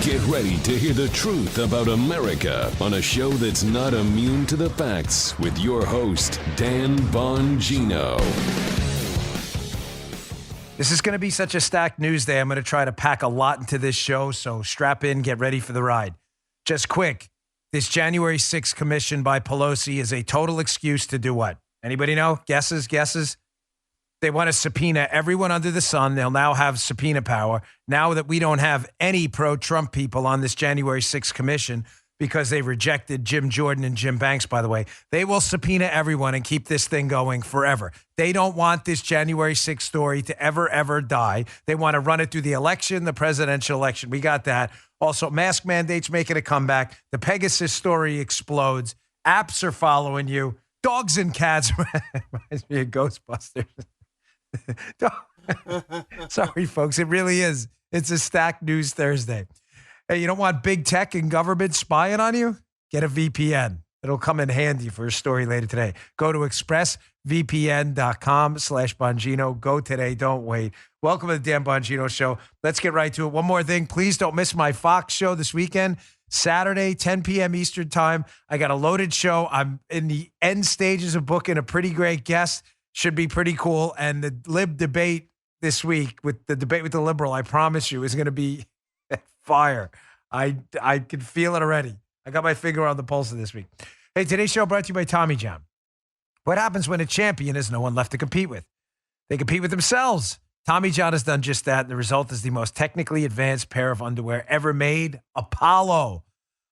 Get ready to hear the truth about America on a show that's not immune to the facts with your host, Dan Bongino. This is going to be such a stacked news day. I'm going to try to pack a lot into this show, so strap in, get ready for the ride. Just quick, this January 6th commission by Pelosi is a total excuse to do what? Anybody know? Guesses? They want to subpoena everyone under the sun. They'll now have subpoena power. Now that we don't have any pro-Trump people on this January 6th commission because they rejected Jim Jordan and Jim Banks, by the way, they will subpoena everyone and keep this thing going forever. They don't want this January 6th story to ever die. They want to run it through the election, the presidential election. We got that. Also, mask mandates making a comeback. The Pegasus story explodes. Apps are following you. Dogs and cats. Reminds me of Ghostbusters. Sorry, folks. It really is. It's a stacked news Thursday. Hey, you don't want big tech and government spying on you? Get a VPN. It'll come in handy for a story later today. Go to expressvpn.com/Bongino. Go today. Don't wait. Welcome to the Dan Bongino Show. Let's get right to it. One more thing. Please don't miss my Fox show this weekend. Saturday, 10 p.m. Eastern time. I got a loaded show. I'm in the end stages of booking a pretty great guest. Should be pretty cool. And the lib debate this week, with the debate with the liberal, I promise you, is going to be fire. I can feel it already. I got my finger on the pulse of this week. Hey, today's show brought to you by Tommy John. What happens when a champion has no one left to compete with? They compete with themselves. Tommy John has done just that. And the result is the most technically advanced pair of underwear ever made, Apollo.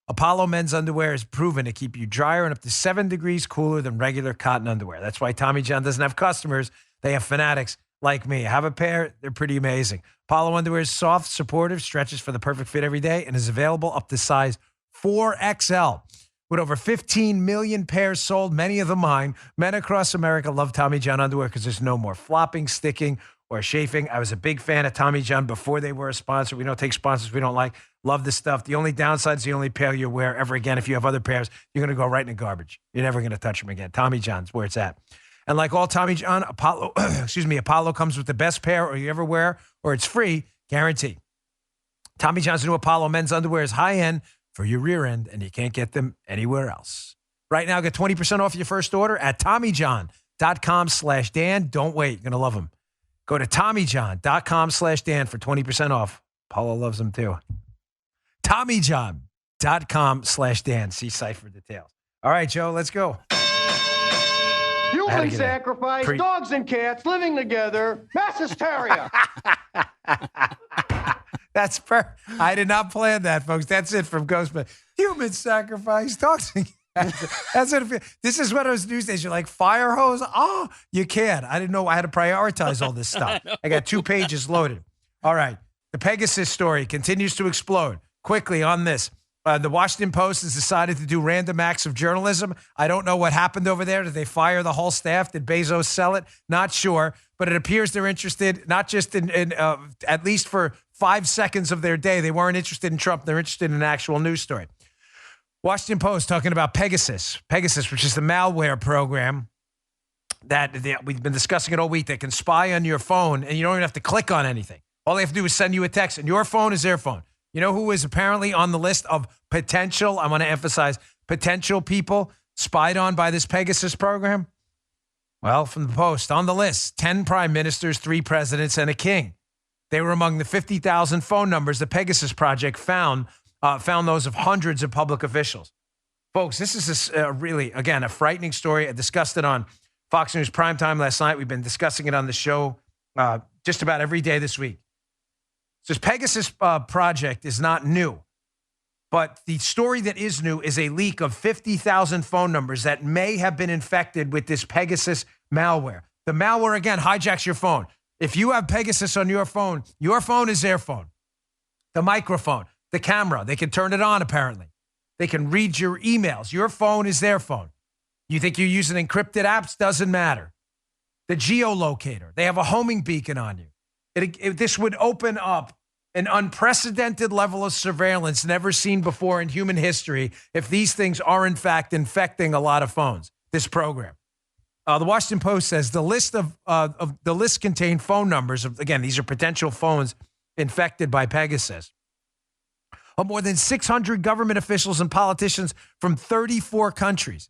Apollo men's underwear is proven to keep you drier and up to 7 degrees cooler than regular cotton underwear. That's why Tommy John doesn't have customers. They have fanatics like me. Have a pair. They're pretty amazing. Apollo underwear is soft, supportive, stretches for the perfect fit every day, and is available up to size 4XL. With over 15 million pairs sold, many of them mine, men across America love Tommy John underwear because there's no more flopping, sticking, or chafing. I was a big fan of Tommy John before they were a sponsor. We don't take sponsors we don't like. Love the stuff. The only downside is the only pair you wear ever again. If you have other pairs, you're going to go right in the garbage. You're never going to touch them again. Tommy John's where it's at. And like all Tommy John, Apollo, Apollo comes with the best pair or you ever wear, or it's free, guarantee. Tommy John's new Apollo men's underwear is high-end for your rear end, and you can't get them anywhere else. Right now, get 20% off your first order at TommyJohn.com/Dan. Don't wait. You're going to love them. Go to TommyJohn.com/Dan for 20% off. Apollo loves them too. TommyJohn.com/Dan. See site for details. All right, Joe, let's go. Human sacrifice, dogs and cats living together, mass hysteria. That's I did not plan that, folks. That's it from Ghostbusters. Human sacrifice, dogs and cats. That's it. This is one of those news days. You're like, fire hose? Oh, you can't. I didn't know I had to prioritize all this stuff. I got 2 pages loaded. All right. The Pegasus story continues to explode. Quickly on this. The Washington Post has decided to do random acts of journalism. I don't know what happened over there. Did they fire the whole staff? Did Bezos sell it? Not sure. But it appears they're interested, not just in at least for 5 seconds of their day. They weren't interested in Trump. They're interested in an actual news story. Washington Post talking about Pegasus, which is the malware program that we've been discussing it all week that can spy on your phone, and you don't even have to click on anything. All they have to do is send you a text, and your phone is their phone. You know who is apparently on the list of potential, I want to emphasize, potential people spied on by this Pegasus program? Well, from the Post, on the list, 10 prime ministers, 3 presidents, and a king. They were among the 50,000 phone numbers the Pegasus Project found those of hundreds of public officials. Folks, this is really, again, a frightening story. I discussed it on Fox News Primetime last night. We've been discussing it on the show just about every day this week. This Pegasus project is not new, but the story that is new is a leak of 50,000 phone numbers that may have been infected with this Pegasus malware. The malware, again, hijacks your phone. If you have Pegasus on your phone is their phone. The microphone, the camera, they can turn it on apparently. They can read your emails. Your phone is their phone. You think you're using encrypted apps? Doesn't matter. The geolocator, they have a homing beacon on you. This would open up an unprecedented level of surveillance never seen before in human history if these things are, in fact, infecting a lot of phones, this program. The Washington Post says the list contained phone numbers of, again, these are potential phones infected by Pegasus. of more than 600 government officials and politicians from 34 countries.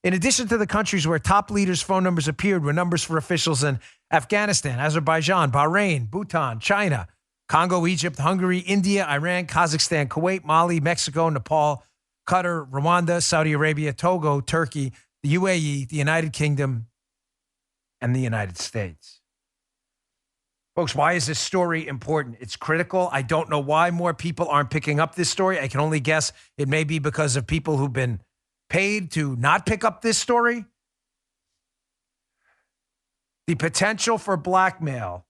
In addition to the countries where top leaders' phone numbers appeared were numbers for officials in Afghanistan, Azerbaijan, Bahrain, Bhutan, China, Congo, Egypt, Hungary, India, Iran, Kazakhstan, Kuwait, Mali, Mexico, Nepal, Qatar, Rwanda, Saudi Arabia, Togo, Turkey, the UAE, the United Kingdom, and the United States. Folks, why is this story important? It's critical. I don't know why more people aren't picking up this story. I can only guess it may be because of people who've been paid to not pick up this story. The potential for blackmail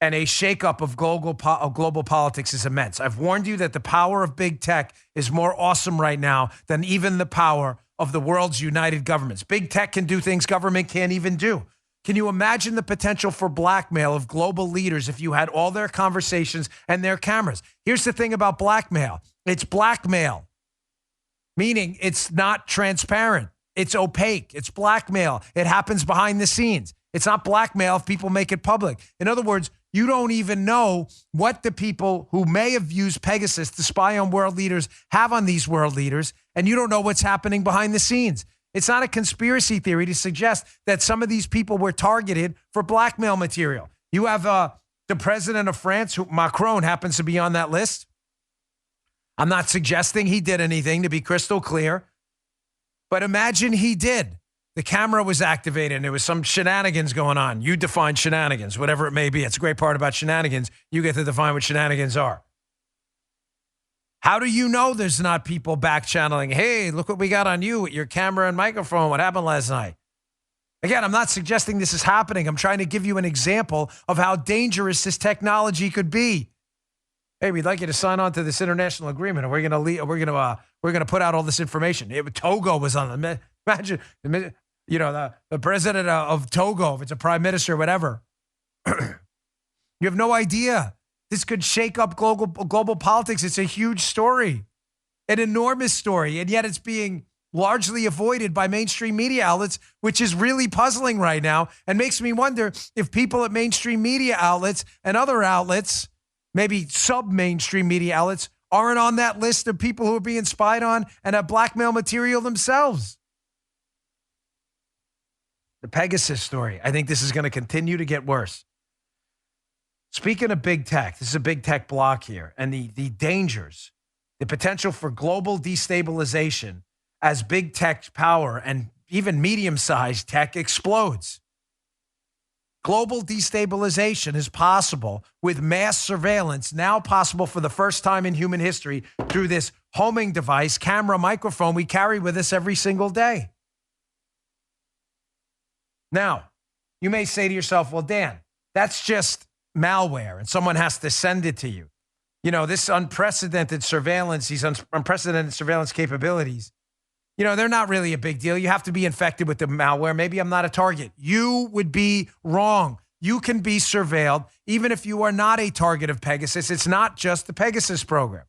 and a shakeup of global politics is immense. I've warned you that the power of big tech is more awesome right now than even the power of the world's united governments. Big tech can do things government can't even do. Can you imagine the potential for blackmail of global leaders if you had all their conversations and their cameras? Here's the thing about blackmail. It's blackmail, meaning it's not transparent. It's opaque. It's blackmail. It happens behind the scenes. It's not blackmail if people make it public. In other words, you don't even know what the people who may have used Pegasus to spy on world leaders have on these world leaders, and you don't know what's happening behind the scenes. It's not a conspiracy theory to suggest that some of these people were targeted for blackmail material. You have the president of France, Macron, happens to be on that list. I'm not suggesting he did anything, to be crystal clear. But imagine he did. The camera was activated and there was some shenanigans going on. You define shenanigans, whatever it may be. It's a great part about shenanigans. You get to define what shenanigans are. How do you know there's not people back channeling? Hey, look what we got on you with your camera and microphone. What happened last night? Again, I'm not suggesting this is happening. I'm trying to give you an example of how dangerous this technology could be. Hey, we'd like you to sign on to this international agreement, and we're going to put out all this information. Togo was on the imagine, the president of Togo, if it's a prime minister, or whatever. You have no idea. This could shake up global politics. It's a huge story, an enormous story, and yet it's being largely avoided by mainstream media outlets, which is really puzzling right now and makes me wonder if people at mainstream media outlets and other outlets, maybe sub-mainstream media outlets, aren't on that list of people who are being spied on and have blackmail material themselves. The Pegasus story. I think this is going to continue to get worse. Speaking of big tech, this is a big tech block here, and the dangers, the potential for global destabilization as big tech power and even medium-sized tech explodes. Global destabilization is possible with mass surveillance, now possible for the first time in human history through this homing device, camera, microphone we carry with us every single day. Now, you may say to yourself, well, Dan, that's just malware and someone has to send it to you. You know, this unprecedented surveillance, these unprecedented surveillance capabilities, they're not really a big deal. You have to be infected with the malware. Maybe I'm not a target. You would be wrong. You can be surveilled even if you are not a target of Pegasus. It's not just the Pegasus program.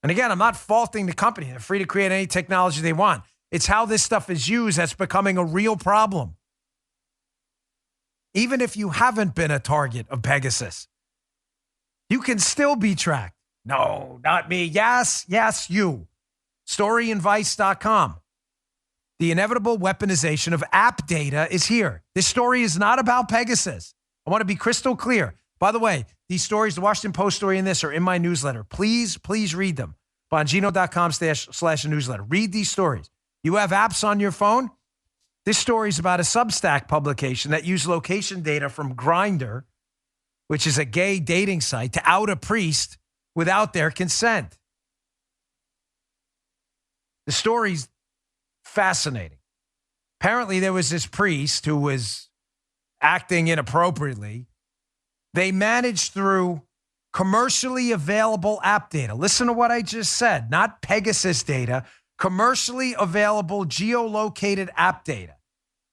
And again, I'm not faulting the company. They're free to create any technology they want. It's how this stuff is used that's becoming a real problem. Even if you haven't been a target of Pegasus, you can still be tracked. No, not me. Yes, you. Storyandvice.com. The inevitable weaponization of app data is here. This story is not about Pegasus. I want to be crystal clear. By the way, these stories, the Washington Post story and this, are in my newsletter. Please read them. Bongino.com/newsletter. Read these stories. You have apps on your phone? This story is about a Substack publication that used location data from Grindr, which is a gay dating site, to out a priest without their consent. The story's fascinating. Apparently, there was this priest who was acting inappropriately. They managed through commercially available app data. Listen to what I just said, not Pegasus data, commercially available geolocated app data.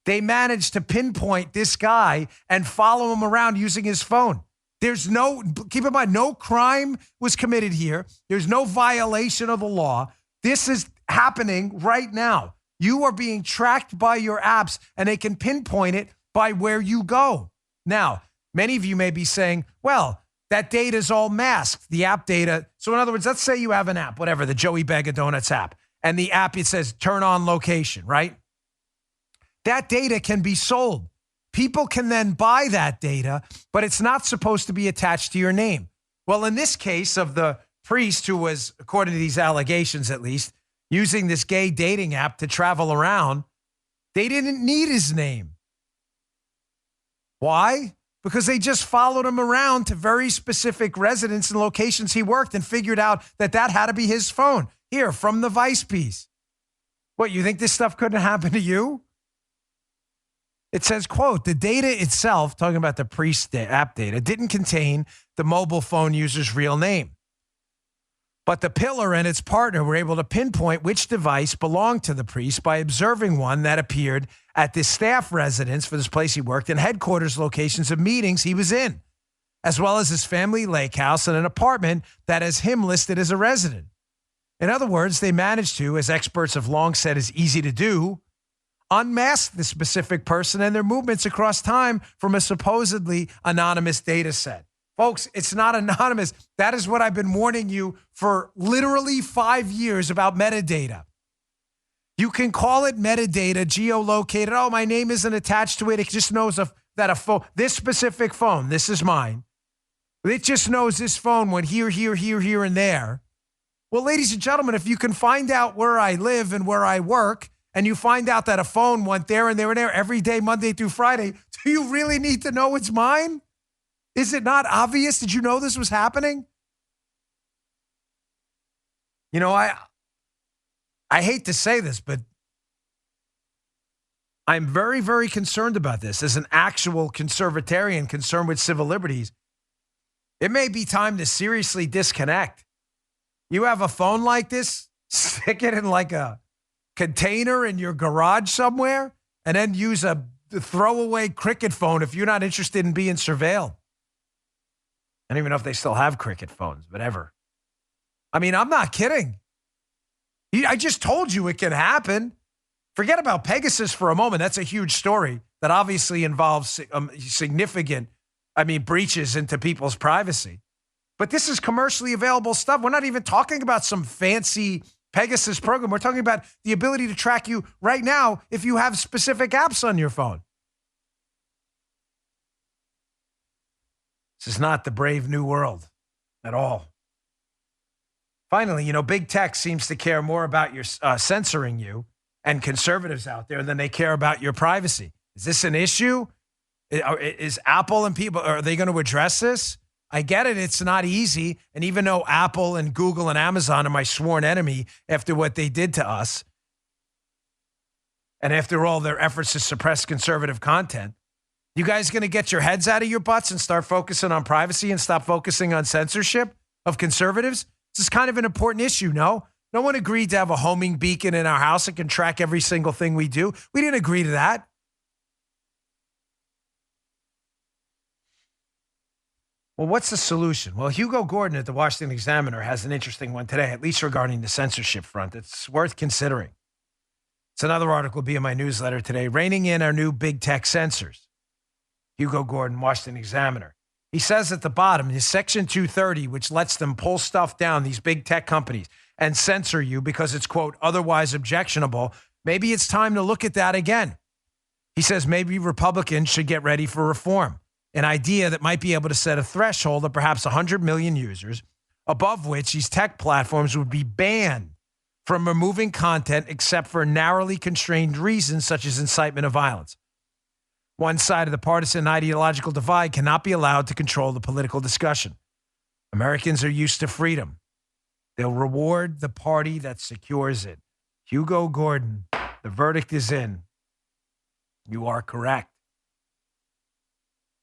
They managed to pinpoint this guy and follow him around using his phone. Keep in mind, no crime was committed here. There's no violation of the law. This is happening right now. You are being tracked by your apps, and they can pinpoint it by where you go. Now, many of you may be saying, well, that data is all masked, the app data. So in other words, let's say you have an app, whatever, the Joey Bag of Donuts app, and the app, it says turn on location, right? That data can be sold. People can then buy that data, but it's not supposed to be attached to your name. Well, in this case of the priest who was, according to these allegations at least, using this gay dating app to travel around, they didn't need his name. Why? Because they just followed him around to very specific residents and locations he worked and figured out that that had to be his phone. Here, from the Vice piece. What, you think this stuff couldn't happen to you? It says, quote, the data itself, talking about the priest app data, didn't contain the mobile phone user's real name. But the pillar and its partner were able to pinpoint which device belonged to the priest by observing one that appeared at the staff residence for this place he worked and headquarters locations of meetings he was in, as well as his family lake house and an apartment that has him listed as a resident. In other words, they managed to, as experts have long said is easy to do, unmask the specific person and their movements across time from a supposedly anonymous data set. Folks, it's not anonymous. That is what I've been warning you for literally 5 years about metadata. You can call it metadata, geolocated. Oh, my name isn't attached to it. It just knows that a phone, this specific phone, this is mine. It just knows this phone went here, here, here, here, and there. Well, ladies and gentlemen, if you can find out where I live and where I work, and you find out that a phone went there and there and there every day, Monday through Friday, do you really need to know it's mine? Is it not obvious? Did you know this was happening? You know, I hate to say this, but I'm very, very concerned about this as an actual conservatarian concerned with civil liberties. It may be time to seriously disconnect. You have a phone like this, stick it in like a container in your garage somewhere, and then use a throwaway cricket phone if you're not interested in being surveilled. I don't even know if they still have cricket phones, whatever. I mean, I'm not kidding. I just told you it can happen. Forget about Pegasus for a moment. That's a huge story that obviously involves significant, breaches into people's privacy. But this is commercially available stuff. We're not even talking about some fancy Pegasus program. We're talking about the ability to track you right now if you have specific apps on your phone. This is not the brave new world at all. Finally, big tech seems to care more about your censoring you and conservatives out there than they care about your privacy. Is this an issue? Is Apple and people, are they going to address this? I get it. It's not easy. And even though Apple and Google and Amazon are my sworn enemy after what they did to us, and after all their efforts to suppress conservative content, you guys going to get your heads out of your butts and start focusing on privacy and stop focusing on censorship of conservatives? This is kind of an important issue, no? No one agreed to have a homing beacon in our house that can track every single thing we do. We didn't agree to that. Well, what's the solution? Well, Hugo Gordon at the Washington Examiner has an interesting one today, at least regarding the censorship front. It's worth considering. It's another article will be in my newsletter today, reining in our new big tech censors. Hugo Gordon, Washington Examiner. He says at the bottom, his Section 230, which lets them pull stuff down, these big tech companies, and censor you because it's, quote, otherwise objectionable. Maybe it's time to look at that again. He says maybe Republicans should get ready for reform, an idea that might be able to set a threshold of perhaps 100 million users, above which these tech platforms would be banned from removing content except for narrowly constrained reasons such as incitement of violence. One side of the partisan ideological divide cannot be allowed to control the political discussion. Americans are used to freedom. They'll reward the party that secures it. Hugo Gordon, the verdict is in. You are correct.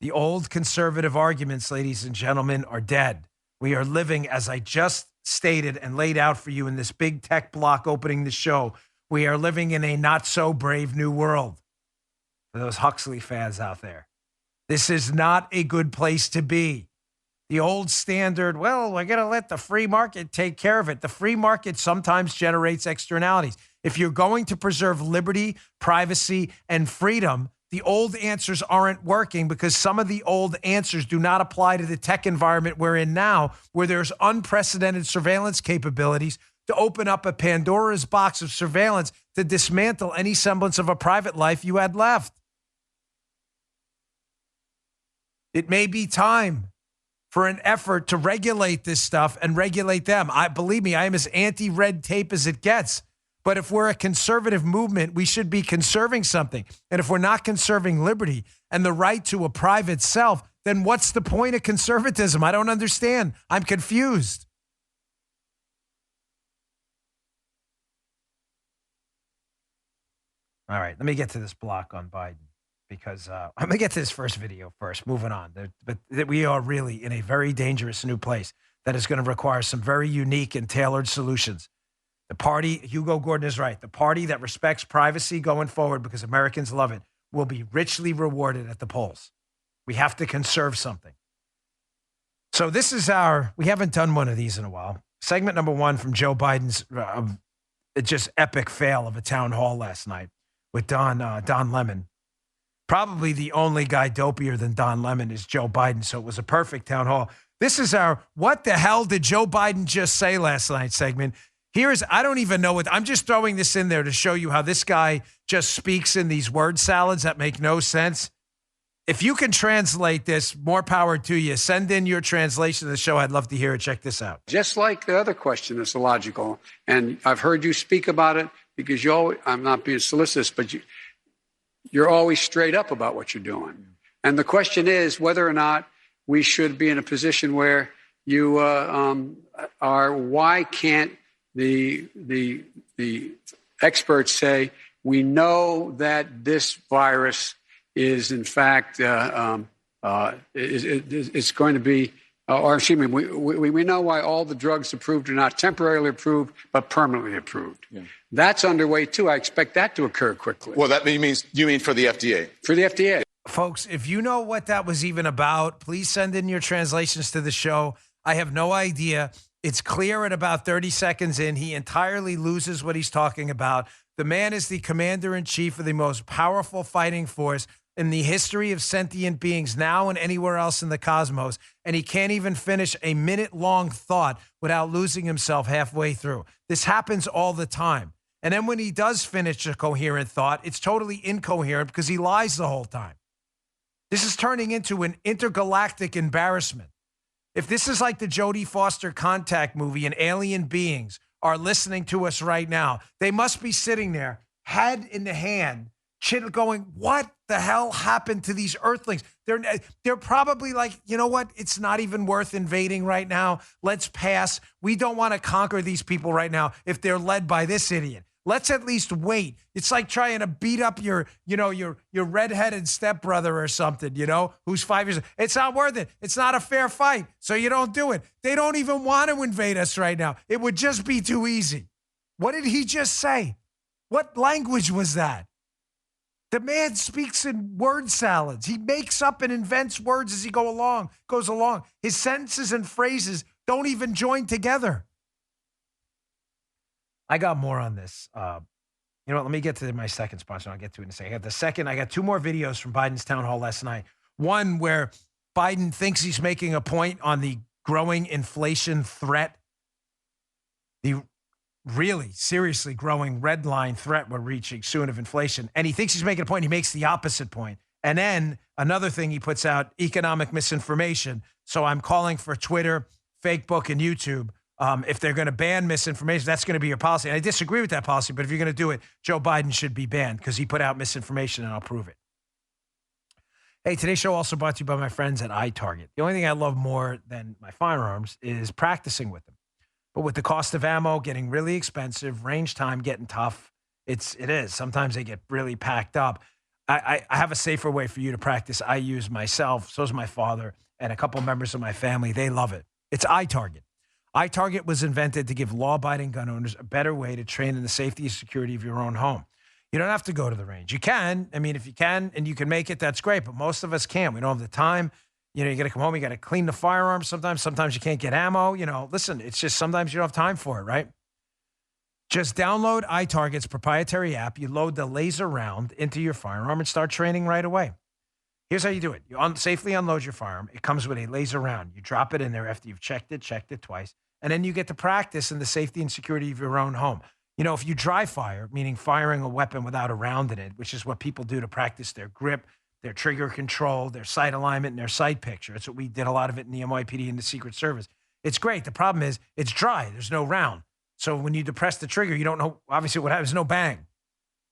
The old conservative arguments, ladies and gentlemen, are dead. We are living, as I just stated and laid out for you in this big tech block opening the show, we are living in a not so brave new world. For those Huxley fans out there, this is not a good place to be. The old standard, well, we're going to let the free market take care of it. The free market sometimes generates externalities. If you're going to preserve liberty, privacy, and freedom, the old answers aren't working because some of the old answers do not apply to the tech environment we're in now, where there's unprecedented surveillance capabilities to open up a Pandora's box of surveillance to dismantle any semblance of a private life you had left. It may be time for an effort to regulate this stuff and regulate them. Believe me, I am as anti-red tape as it gets. But if we're a conservative movement, we should be conserving something. And if we're not conserving liberty and the right to a private self, then what's the point of conservatism? I don't understand. I'm confused. All right, let me get to this block on Biden because I'm going to get to this first video first, moving on. But we are really in a very dangerous new place that is going to require some very unique and tailored solutions. The party, Hugo Gordon is right, the party that respects privacy going forward because Americans love it will be richly rewarded at the polls. We have to conserve something. So this is we haven't done one of these in a while. Segment number one from Joe Biden's just epic fail of a town hall last night with Don Lemon. Probably the only guy dopier than Don Lemon is Joe Biden, so it was a perfect town hall. This is our what the hell did Joe Biden just say last night segment. I don't even know I'm just throwing this in there to show you how this guy just speaks in these word salads that make no sense. If you can translate this, more power to you. Send in your translation of the show. I'd love to hear it. Check this out. Just like the other question that's illogical, and I've heard you speak about it because I'm not being solicitous, but you're always straight up about what you're doing. And the question is whether or not we should be in a position where you are, why can't the experts say we know that this virus is in fact it's going to be, or excuse me, we know why all the drugs approved are not temporarily approved but permanently approved. Yeah. That's underway too. I expect that to occur quickly. Well, that means you mean for the FDA? For the FDA. Folks, if you know what that was even about, please send in your translations to the show. I have no idea. It's clear at about 30 seconds in, he entirely loses what he's talking about. The man is the commander-in-chief of the most powerful fighting force in the history of sentient beings now and anywhere else in the cosmos, and he can't even finish a minute-long thought without losing himself halfway through. This happens all the time. And then when he does finish a coherent thought, it's totally incoherent because he lies the whole time. This is turning into an intergalactic embarrassment. If this is like the Jodie Foster Contact movie and alien beings are listening to us right now, they must be sitting there, head in the hand, going, what the hell happened to these earthlings? They're probably like, you know what? It's not even worth invading right now. Let's pass. We don't want to conquer these people right now if they're led by this idiot. Let's at least wait. It's like trying to beat up your redheaded stepbrother or something, who's 5 years old. It's not worth it. It's not a fair fight. So you don't do it. They don't even want to invade us right now. It would just be too easy. What did he just say? What language was that? The man speaks in word salads. He makes up and invents words as he goes along. His sentences and phrases don't even join together. I got more on this. Let me get to my second sponsor. I'll get to it in a second. I got two more videos from Biden's town hall last night. One where Biden thinks he's making a point on the growing inflation threat, the really seriously growing red line threat we're reaching soon of inflation. And he thinks he's making a point. He makes the opposite point. And then another thing he puts out, economic misinformation. So I'm calling for Twitter, Facebook, and YouTube. If they're going to ban misinformation, that's going to be your policy. And I disagree with that policy, but if you're going to do it, Joe Biden should be banned because he put out misinformation, and I'll prove it. Hey, today's show also brought to you by my friends at iTarget. The only thing I love more than my firearms is practicing with them. But with the cost of ammo getting really expensive, range time getting tough, it is. Sometimes they get really packed up. I have a safer way for you to practice. I use myself. So does my father and a couple members of my family. They love it. It's iTarget. iTarget was invented to give law-abiding gun owners a better way to train in the safety and security of your own home. You don't have to go to the range. You can. I mean, if you can and you can make it, that's great. But most of us can't. We don't have the time. You got to come home. You got to clean the firearm sometimes. Sometimes you can't get ammo. Listen, it's just sometimes you don't have time for it, right? Just download iTarget's proprietary app. You load the laser round into your firearm and start training right away. Here's how you do it. You safely unload your firearm. It comes with a laser round. You drop it in there after you've checked it twice, and then you get to practice in the safety and security of your own home. You know, if you dry fire, meaning firing a weapon without a round in it, which is what people do to practice their grip, their trigger control, their sight alignment, and their sight picture. That's what we did a lot of it in the NYPD and the Secret Service. It's great. The problem is it's dry. There's no round. So when you depress the trigger, you don't know, obviously, what happens. There's no bang.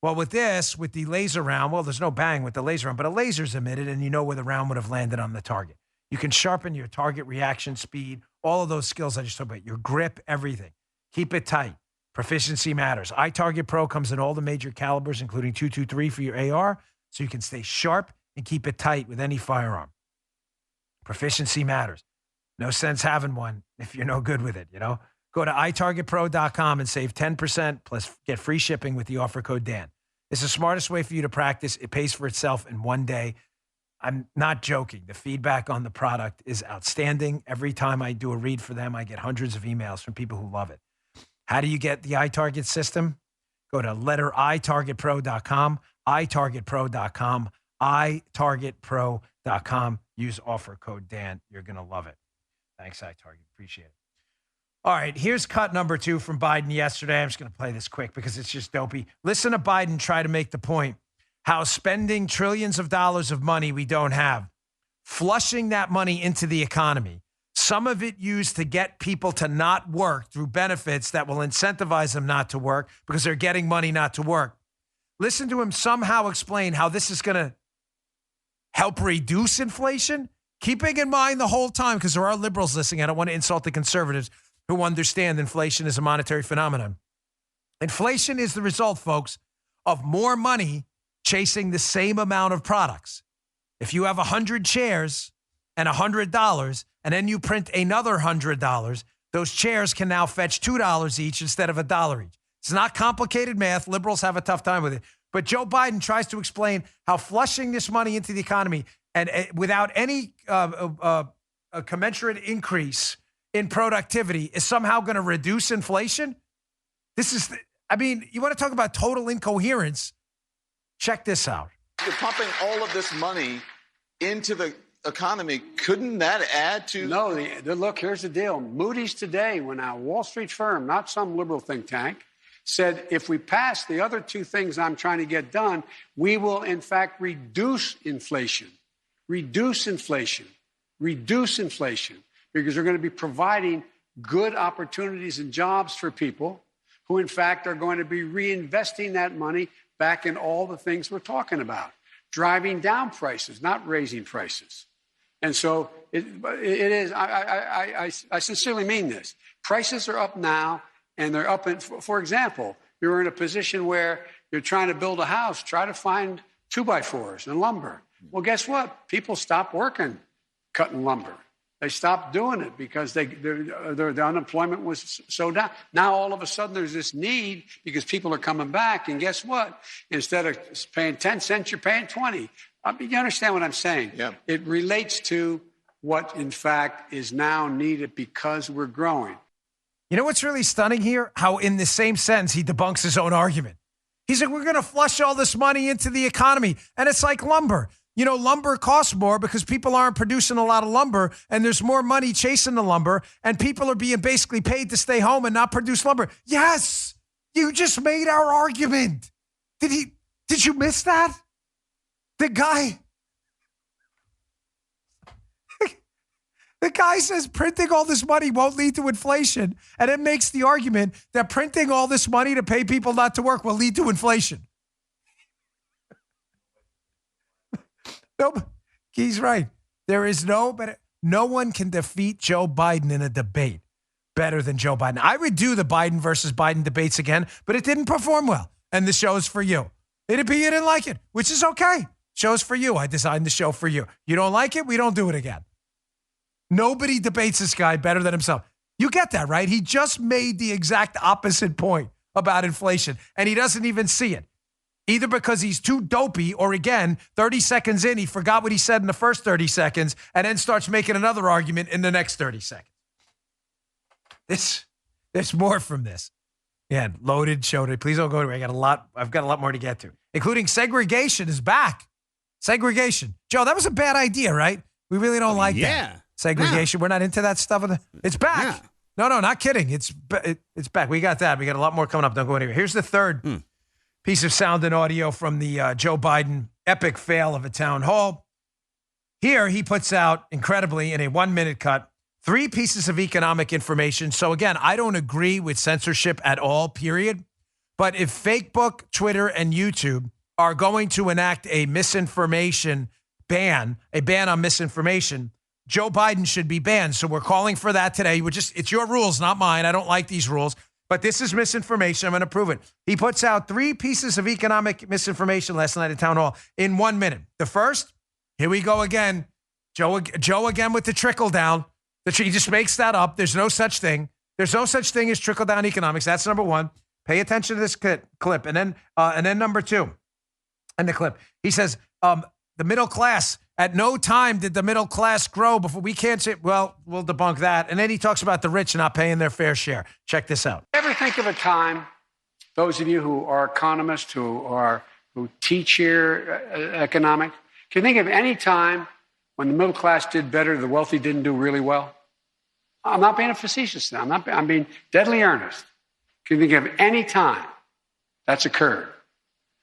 Well, with this, with the laser round, well, there's no bang with the laser round, but a laser's emitted, and you know where the round would have landed on the target. You can sharpen your target reaction speed, all of those skills I just talked about, your grip, everything. Keep it tight. Proficiency matters. iTarget Pro comes in all the major calibers, including .223 for your AR, so you can stay sharp and keep it tight with any firearm. Proficiency matters. No sense having one if you're no good with it, you know? Go to itargetpro.com and save 10% plus get free shipping with the offer code Dan. It's the smartest way for you to practice. It pays for itself in one day. I'm not joking. The feedback on the product is outstanding. Every time I do a read for them, I get hundreds of emails from people who love it. How do you get the iTarget system? Go to letter itargetpro.com, itargetpro.com, itargetpro.com. Use offer code Dan. You're going to love it. Thanks, iTarget. Appreciate it. All right, here's cut number 2 from Biden yesterday. I'm just going to play this quick because it's just dopey. Listen to Biden try to make the point how spending trillions of dollars of money we don't have, flushing that money into the economy, some of it used to get people to not work through benefits that will incentivize them not to work because they're getting money not to work. Listen to him somehow explain how this is going to help reduce inflation, keeping in mind the whole time, because there are liberals listening. I don't want to insult the conservatives who understand inflation is a monetary phenomenon. Inflation is the result, folks, of more money chasing the same amount of products. If you have 100 chairs and $100, and then you print another $100, those chairs can now fetch $2 each instead of $1 each. It's not complicated math. Liberals have a tough time with it. But Joe Biden tries to explain how flushing this money into the economy and without any commensurate increase in productivity is somehow going to reduce inflation. This is, you want to talk about total incoherence? Check this out. You're pumping all of this money into the economy. Couldn't that add to? No, look, here's the deal. Moody's today, when a Wall Street firm, not some liberal think tank, said if we pass the other two things I'm trying to get done, we will, in fact, reduce inflation. Reduce inflation. Reduce inflation. Because they're going to be providing good opportunities and jobs for people who, in fact, are going to be reinvesting that money back in all the things we're talking about, driving down prices, not raising prices. And so it is, I sincerely mean this. Prices are up now, and they're up. For example, you're in a position where you're trying to build a house, try to find 2x4s and lumber. Well, guess what? People stop working cutting lumber. They stopped doing it because the unemployment was so down. Now, all of a sudden, there's this need because people are coming back. And guess what? Instead of paying 10 cents, you're paying 20. You understand what I'm saying? Yeah. It relates to what, in fact, is now needed because we're growing. You know what's really stunning here? How in the same sentence, he debunks his own argument. He's like, we're going to flush all this money into the economy. And it's like lumber. You know, lumber costs more because people aren't producing a lot of lumber and there's more money chasing the lumber and people are being basically paid to stay home and not produce lumber. Yes, you just made our argument. Did you miss that? The guy says printing all this money won't lead to inflation. And it makes the argument that printing all this money to pay people not to work will lead to inflation. Nope. He's right. There is no one can defeat Joe Biden in a debate better than Joe Biden. I would do the Biden versus Biden debates again, but it didn't perform well. And the show's for you. You didn't like it, which is okay. Show's for you. I designed the show for you. You don't like it? We don't do it again. Nobody debates this guy better than himself. You get that, right? He just made the exact opposite point about inflation, and he doesn't even see it. Either because he's too dopey or, again, 30 seconds in, he forgot what he said in the first 30 seconds and then starts making another argument in the next 30 seconds. There's more from this. Yeah, loaded show today. Please don't go anywhere. I've got a lot more to get to, including segregation is back. Segregation. Joe, that was a bad idea, right? We really don't like that. Segregation. We're not into that stuff. It's back. No, not kidding. It's back. We got that. We got a lot more coming up. Don't go anywhere. Here's the third piece of sound and audio from the Joe Biden epic fail of a town hall. Here, he puts out, incredibly, in a 1-minute cut, 3 pieces of economic information. So again, I don't agree with censorship at all, period. But if Facebook, Twitter, and YouTube are going to enact a misinformation ban, a ban on misinformation, Joe Biden should be banned. So we're calling for that today. It's your rules, not mine. I don't like these rules. But this is misinformation. I'm going to prove it. He puts out 3 pieces of economic misinformation last night at Town Hall in 1 minute. The first, here we go again. Joe again with the trickle down. He just makes that up. There's no such thing. There's no such thing as trickle down economics. That's number 1. Pay attention to this clip. And then number 2, in the clip, he says, the middle class, at no time did the middle class grow before. We can't say, well, we'll debunk that. And then he talks about the rich not paying their fair share. Check this out. Ever think of a time, those of you who are economists, who teach here economics, can you think of any time when the middle class did better, the wealthy didn't do really well? I'm not being facetious now. I'm being deadly earnest. Can you think of any time that's occurred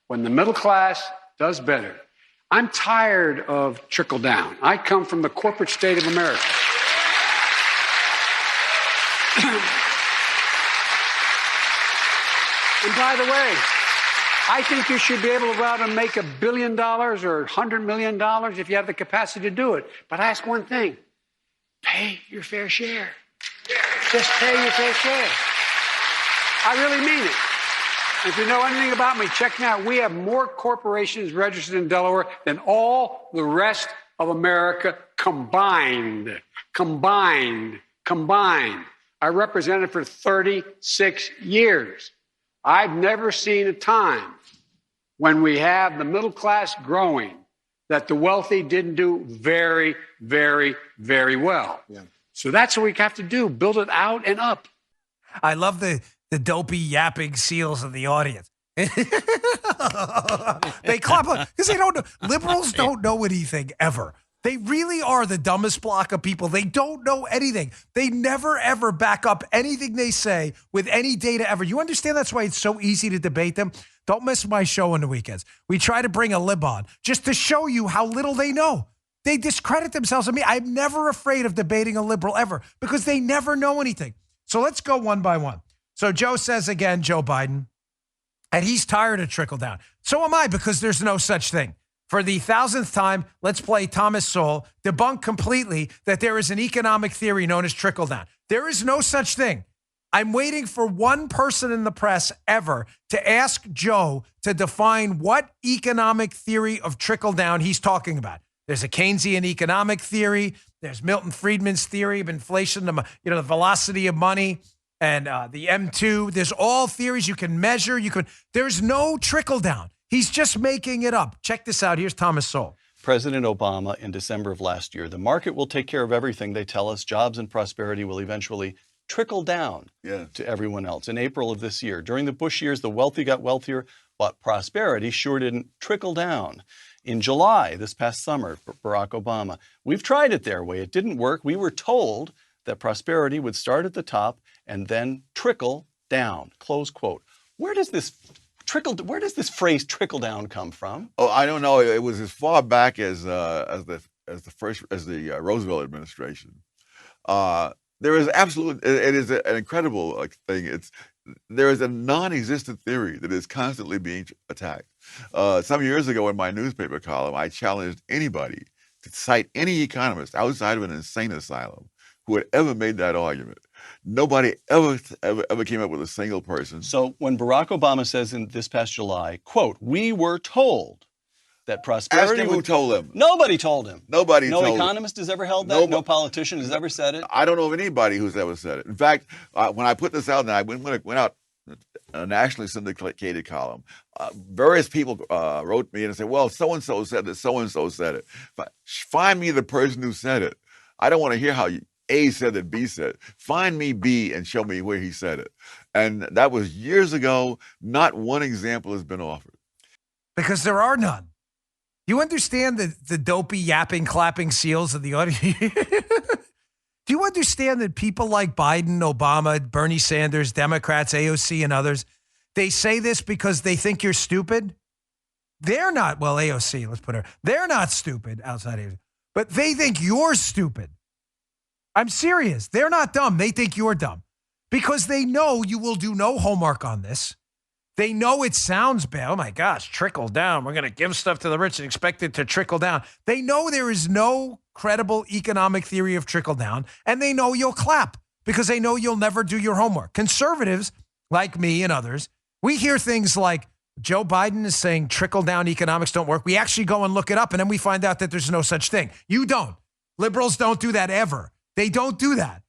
when the middle class does better? I'm tired of trickle down. I come from the corporate state of America. And by the way, I think you should be able to go out and make $1 billion or $100 million if you have the capacity to do it. But I ask one thing. Pay your fair share. Just pay your fair share. I really mean it. If you know anything about me, check me out. We have more corporations registered in Delaware than all the rest of America combined. Combined. I represented for 36 years. I've never seen a time when we have the middle class growing that the wealthy didn't do very, very, very well. Yeah. So that's what we have to do, build it out and up. I love the dopey yapping seals of the audience. They clap because they don't know. Liberals don't know anything ever. They really are the dumbest block of people. They don't know anything. They never, ever back up anything they say with any data ever. You understand that's why it's so easy to debate them? Don't miss my show on the weekends. We try to bring a lib on just to show you how little they know. They discredit themselves. I mean, I'm never afraid of debating a liberal ever because they never know anything. So let's go one by one. So Joe says again, Joe Biden, and he's tired of trickle down. So am I, because there's no such thing. For the 1,000th time, let's play Thomas Sowell, debunk completely that there is an economic theory known as trickle down. There is no such thing. I'm waiting for one person in the press ever to ask Joe to define what economic theory of trickle down he's talking about. There's a Keynesian economic theory. There's Milton Friedman's theory of inflation, the velocity of money, and the M2. There's all theories you can measure. There's no trickle down. He's just making it up. Check this out. Here's Thomas Sowell. President Obama in December of last year. The market will take care of everything, they tell us. Jobs and prosperity will eventually trickle down to everyone else. In April of this year, during the Bush years, the wealthy got wealthier, but prosperity sure didn't trickle down. In July, this past summer, Barack Obama, we've tried it their way. It didn't work. We were told that prosperity would start at the top and then trickle down, close quote. Where does this phrase trickle down come from? Oh, I don't know. It was as far back as the Roosevelt administration. There is it is an incredible thing. There is a non-existent theory that is constantly being attacked. Some years ago in my newspaper column, I challenged anybody to cite any economist outside of an insane asylum who had ever made that argument. Nobody ever came up with a single person. So when Barack Obama says in this past July, quote, we were told that prosperity... Ask him who told him. Nobody told him. No economist has ever held that. No politician has ever said it. I don't know of anybody who's ever said it. In fact, when I put this out, and I went out a nationally syndicated column, various people wrote me and said, well, so-and-so said that, so-and-so said it. Find me the person who said it. I don't want to hear how A said that B said. Find me B and show me where he said it. And that was years ago. Not one example has been offered. Because there are none. You understand the dopey, yapping, clapping seals of the audience? Do you understand that people like Biden, Obama, Bernie Sanders, Democrats, AOC, and others, they say this because they think you're stupid? They're not. Well, AOC, let's put her. They're not stupid outside AOC. But they think you're stupid. I'm serious. They're not dumb. They think you're dumb because they know you will do no homework on this. They know it sounds bad. Oh, my gosh, trickle down. We're going to give stuff to the rich and expect it to trickle down. They know there is no credible economic theory of trickle down, and they know you'll clap because they know you'll never do your homework. Conservatives, like me and others, we hear things like Joe Biden is saying trickle down economics don't work. We actually go and look it up, and then we find out that there's no such thing. You don't. Liberals don't do that ever. They don't do that.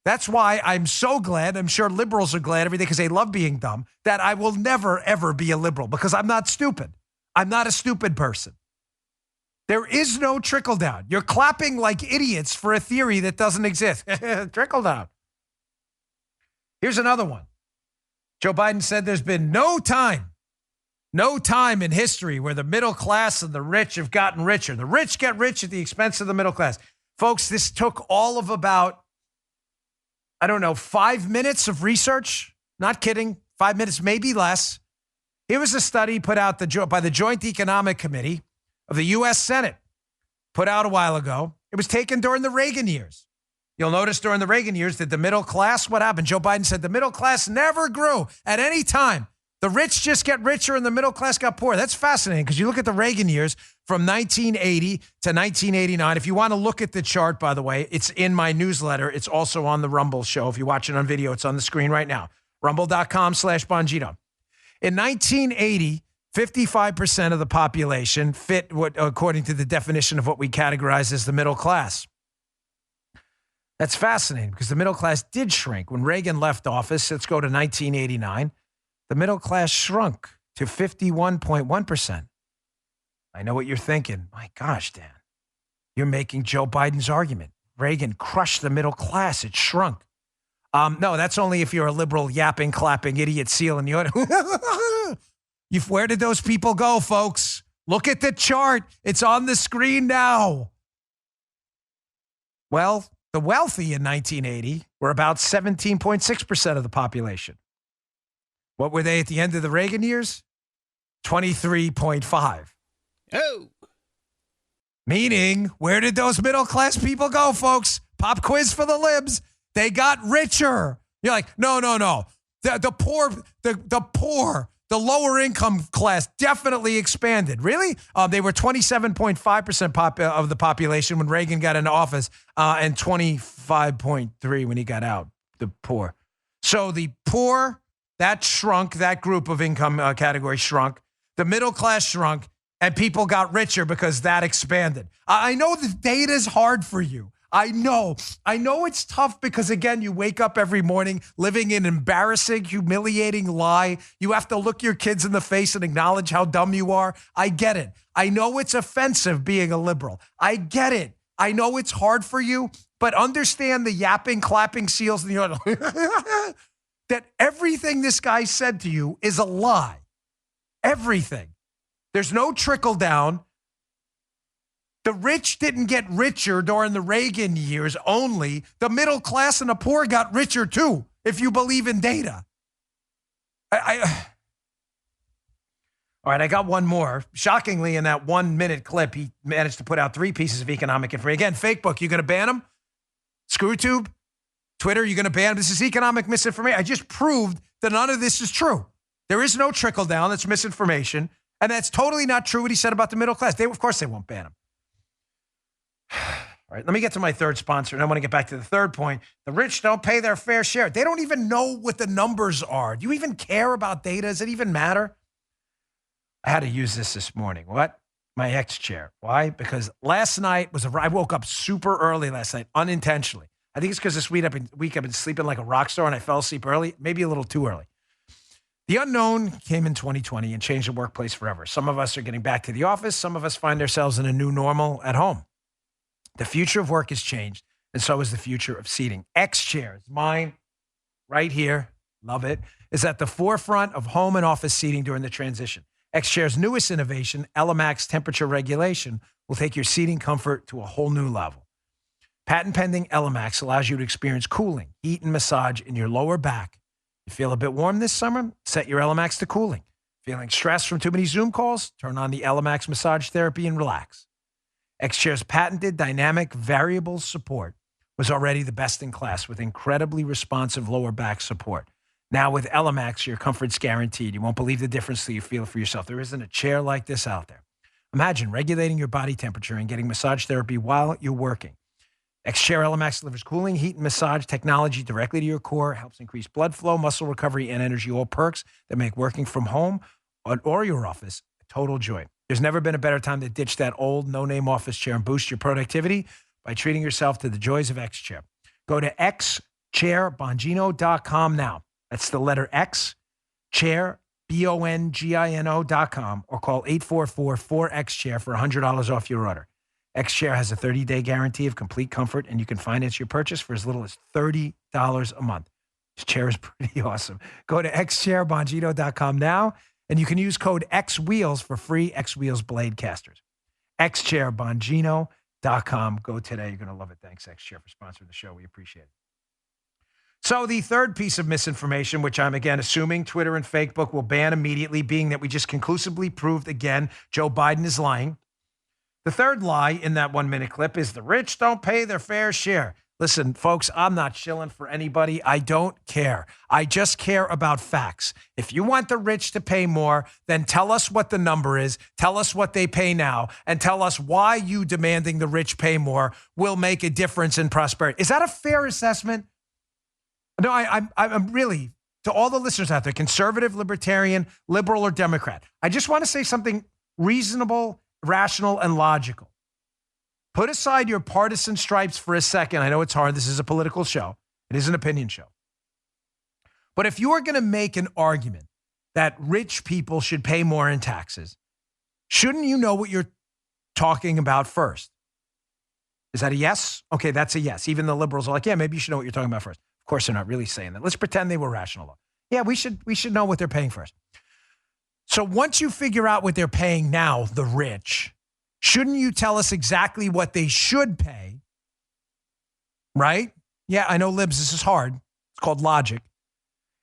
That's why I'm so glad, I'm sure liberals are glad every day because they love being dumb, that I will never, ever be a liberal because I'm not stupid. I'm not a stupid person. There is no trickle down. You're clapping like idiots for a theory that doesn't exist. Trickle down. Here's another one. Joe Biden said there's been no time in history where the middle class and the rich have gotten richer. The rich get rich at the expense of the middle class. Folks, this took all of about, 5 minutes of research. Not kidding. 5 minutes, maybe less. Here was a study put out by the Joint Economic Committee of the U.S. Senate, put out a while ago. It was taken during the Reagan years. You'll notice during the Reagan years that the middle class, what happened? Joe Biden said the middle class never grew at any time. The rich just get richer and the middle class got poor. That's fascinating because you look at the Reagan years from 1980 to 1989. If you want to look at the chart, by the way, it's in my newsletter. It's also on the Rumble show. If you watch it on video, it's on the screen right now. Rumble.com/Bongino. In 1980, 55% of the population fit what, according to the definition of what we categorize as the middle class. That's fascinating because the middle class did shrink. When Reagan left office, let's go to 1989, the middle class shrunk to 51.1%. I know what you're thinking. My gosh, Dan, you're making Joe Biden's argument. Reagan crushed the middle class. It shrunk. No, that's only if you're a liberal, yapping, clapping, idiot seal in the audience. Where did those people go, folks? Look at the chart. It's on the screen now. Well, the wealthy in 1980 were about 17.6% of the population. What were they at the end of the Reagan years? 23.5. Oh. Meaning, where did those middle class people go, folks? Pop quiz for the libs. They got richer. You're like, no. The poor, the lower income class definitely expanded. Really? They were 27.5% of the population when Reagan got into office, and 25.3% when he got out, the poor. So the poor, that shrunk, that group of income category shrunk. The middle class shrunk, and people got richer because that expanded. I know the data is hard for you. I know it's tough because, again, you wake up every morning living an embarrassing, humiliating lie. You have to look your kids in the face and acknowledge how dumb you are. I get it. I know it's offensive being a liberal. I get it. I know it's hard for you, but understand the yapping, clapping seals in the audience. That everything this guy said to you is a lie. Everything. There's no trickle down. The rich didn't get richer during the Reagan years only. The middle class and the poor got richer too, if you believe in data. All right, I got one more. Shockingly, in that 1 minute clip, he managed to put out 3 pieces of economic information. Again, fake book, you going to ban them? ScrewTube? Twitter, you're going to ban them? This is economic misinformation. I just proved that none of this is true. There is no trickle down. That's misinformation. And that's totally not true what he said about the middle class. Of course, they won't ban him. All right, let me get to my third sponsor, and I want to get back to the third point. The rich don't pay their fair share. They don't even know what the numbers are. Do you even care about data? Does it even matter? I had to use this morning. What? My ex chair. Why? Because last night I woke up super early last night, unintentionally. I think it's because this week I've been sleeping like a rock star, and I fell asleep early, maybe a little too early. The unknown came in 2020 and changed the workplace forever. Some of us are getting back to the office. Some of us find ourselves in a new normal at home. The future of work has changed, and so is the future of seating. X Chairs, mine right here, love it, is at the forefront of home and office seating during the transition. X Chair's newest innovation, Elemax temperature regulation, will take your seating comfort to a whole new level. Patent-pending Elemax allows you to experience cooling, heat, and massage in your lower back. You feel a bit warm this summer? Set your Elemax to cooling. Feeling stressed from too many Zoom calls? Turn on the Elemax massage therapy and relax. X-Chair's patented dynamic variable support was already the best in class with incredibly responsive lower back support. Now with Elemax, your comfort's guaranteed. You won't believe the difference that you feel for yourself. There isn't a chair like this out there. Imagine regulating your body temperature and getting massage therapy while you're working. X-Chair Elemax delivers cooling, heat, and massage technology directly to your core, helps increase blood flow, muscle recovery, and energy, all perks that make working from home or your office a total joy. There's never been a better time to ditch that old no-name office chair and boost your productivity by treating yourself to the joys of X-Chair. Go to xchairbongino.com now. That's the letter X, chair, Bongino.com, or call 844-4XChair for $100 off your order. X-Chair has a 30-day guarantee of complete comfort, and you can finance your purchase for as little as $30 a month. This chair is pretty awesome. Go to xchairbongino.com now, and you can use code XWheels for free X-Wheels blade casters. xchairbongino.com. Go today. You're going to love it. Thanks, X-Chair, for sponsoring the show. We appreciate it. So the third piece of misinformation, which I'm again assuming Twitter and Facebook will ban immediately, being that we just conclusively proved again Joe Biden is lying. The third lie in that 1-minute clip is the rich don't pay their fair share. Listen, folks, I'm not shilling for anybody. I don't care. I just care about facts. If you want the rich to pay more, then tell us what the number is, tell us what they pay now, and tell us why you demanding the rich pay more will make a difference in prosperity. Is that a fair assessment? No, I'm really, to all the listeners out there, conservative, libertarian, liberal, or Democrat, I just want to say something reasonable, rational, and logical. Put aside your partisan stripes for a second. I know it's hard. This is a political show. It is an opinion show. But if you are going to make an argument that rich people should pay more in taxes, shouldn't you know what you're talking about first? Is that a yes? Okay, that's a yes. Even the liberals are like, yeah, maybe you should know what you're talking about first. Of course, they're not really saying that. Let's pretend they were rational, though. Yeah, we should know what they're paying first. So once you figure out what they're paying now, the rich, shouldn't you tell us exactly what they should pay? Right? Yeah, I know, libs, this is hard. It's called logic.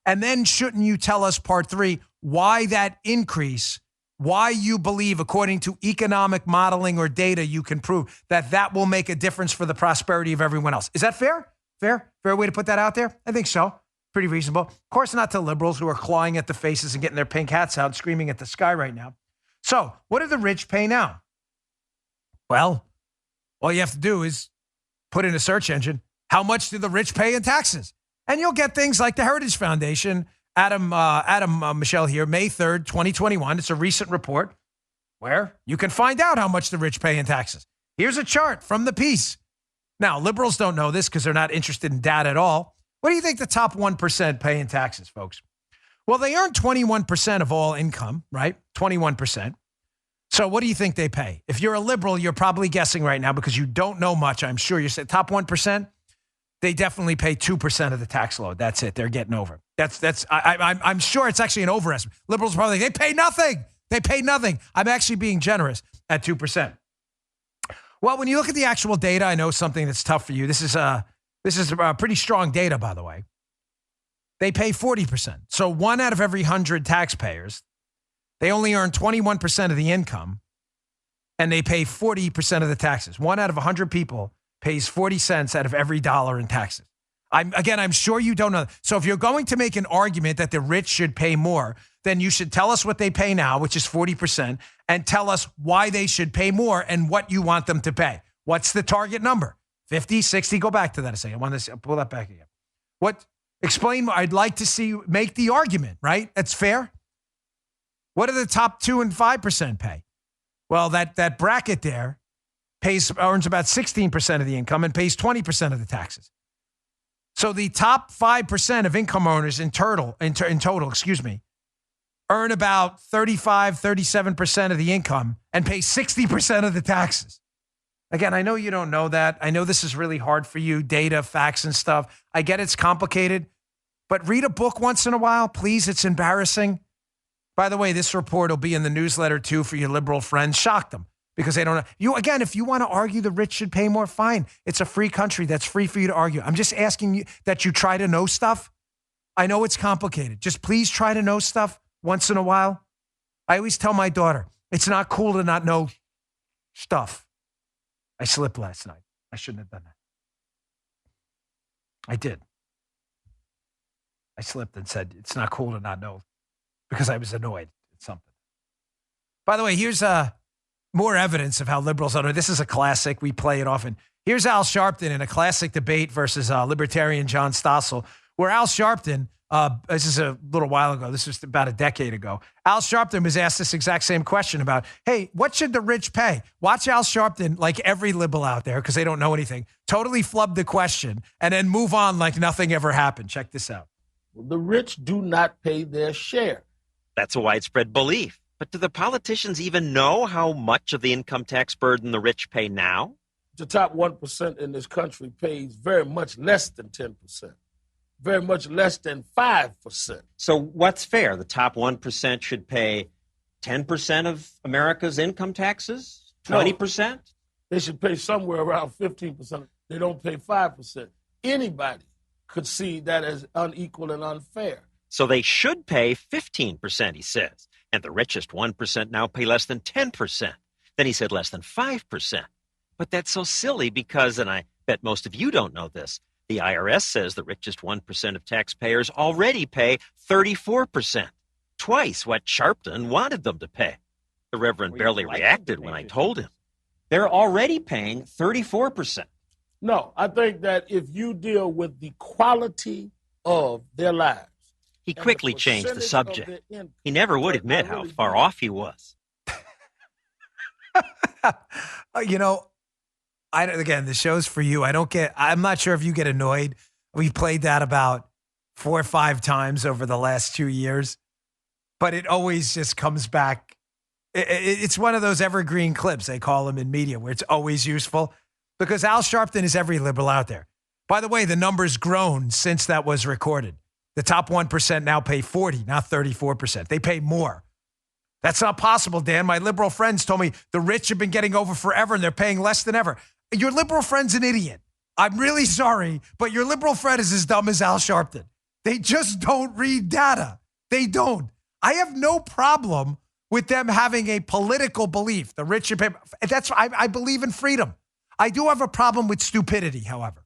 And then shouldn't you tell us, part 3, why that increase, why you believe, according to economic modeling or data, you can prove that will make a difference for the prosperity of everyone else. Is that fair? Fair way to put that out there? I think so. Pretty reasonable. Of course, not to liberals who are clawing at the faces and getting their pink hats out, screaming at the sky right now. So what do the rich pay now? Well, all you have to do is put in a search engine, how much do the rich pay in taxes? And you'll get things like the Heritage Foundation, Adam Michelle here, May 3rd, 2021. It's a recent report where you can find out how much the rich pay in taxes. Here's a chart from the piece. Now, liberals don't know this because they're not interested in data at all. What do you think the top 1% pay in taxes, folks? Well, they earn 21% of all income, right? 21%. So what do you think they pay? If you're a liberal, you're probably guessing right now because you don't know much. I'm sure you said top 1%. They definitely pay 2% of the tax load. That's it. They're getting over. I'm sure it's actually an overestimate. Liberals are probably like, they pay nothing. They pay nothing. I'm actually being generous at 2%. Well, when you look at the actual data, I know something that's tough for you. This is pretty strong data, by the way. They pay 40%. So 1 out of every 100 taxpayers, they only earn 21% of the income, and they pay 40% of the taxes. 1 out of 100 people pays 40 cents out of every dollar in taxes. I'm sure you don't know. So if you're going to make an argument that the rich should pay more, then you should tell us what they pay now, which is 40%, and tell us why they should pay more and what you want them to pay. What's the target number? 50, 60? Go back to that a second. I want to pull that back again. Explain. I'd like to see you make the argument, right? That's fair. What do the top 2 and 5% pay? Well, that bracket there earns about 16% of the income and pays 20% of the taxes. So the top 5% of income earners in total, earn about 35, 37% of the income and pay 60% of the taxes. Again, I know you don't know that. I know this is really hard for you, data, facts, and stuff. I get it's complicated, but read a book once in a while, please. It's embarrassing. By the way, this report will be in the newsletter too for your liberal friends. Shock them because they don't know. You, again, if you want to argue the rich should pay more, fine. It's a free country. That's free for you to argue. I'm just asking you that you try to know stuff. I know it's complicated. Just please try to know stuff once in a while. I always tell my daughter, it's not cool to not know stuff. I slipped last night. I shouldn't have done that. I did. I slipped and said, it's not cool to not know because I was annoyed at something. By the way, here's more evidence of how liberals are. This is a classic. We play it often. Here's Al Sharpton in a classic debate versus libertarian John Stossel, where Al Sharpton, this is a little while ago, this was about a decade ago, Al Sharpton was asked this exact same question about, hey, what should the rich pay? Watch Al Sharpton, like every liberal out there, because they don't know anything, totally flub the question and then move on like nothing ever happened. Check this out. The rich do not pay their share. That's a widespread belief. But do the politicians even know how much of the income tax burden the rich pay now? The top 1% in this country pays very much less than 10%, very much less than 5%. So what's fair? The top 1% should pay 10% of America's income taxes? 20%? No, they should pay somewhere around 15%. They don't pay 5%. Anybody could see that as unequal and unfair. So they should pay 15%, he says. And the richest 1% now pay less than 10%. Then he said less than 5%. But that's so silly because, and I bet most of you don't know this, the IRS says the richest 1% of taxpayers already pay 34%, twice what Sharpton wanted them to pay. The Reverend barely reacted when I told him. They're already paying 34%. No, I think that if you deal with the quality of their lives. He quickly changed the subject. He never would admit how far off he was. You know, again, the show's for you. I'm not sure if you get annoyed. We've played that about 4 or 5 times over the last 2 years, but it always just comes back. It's one of those evergreen clips, they call them in media, where it's always useful because Al Sharpton is every liberal out there. By the way, the number's grown since that was recorded. The top 1% now pay 40, not 34%. They pay more. That's not possible, Dan. My liberal friends told me the rich have been getting over forever and they're paying less than ever. Your liberal friend's an idiot. I'm really sorry, but your liberal friend is as dumb as Al Sharpton. They just don't read data. They don't. I have no problem with them having a political belief. The rich should pay. I believe in freedom. I do have a problem with stupidity, however.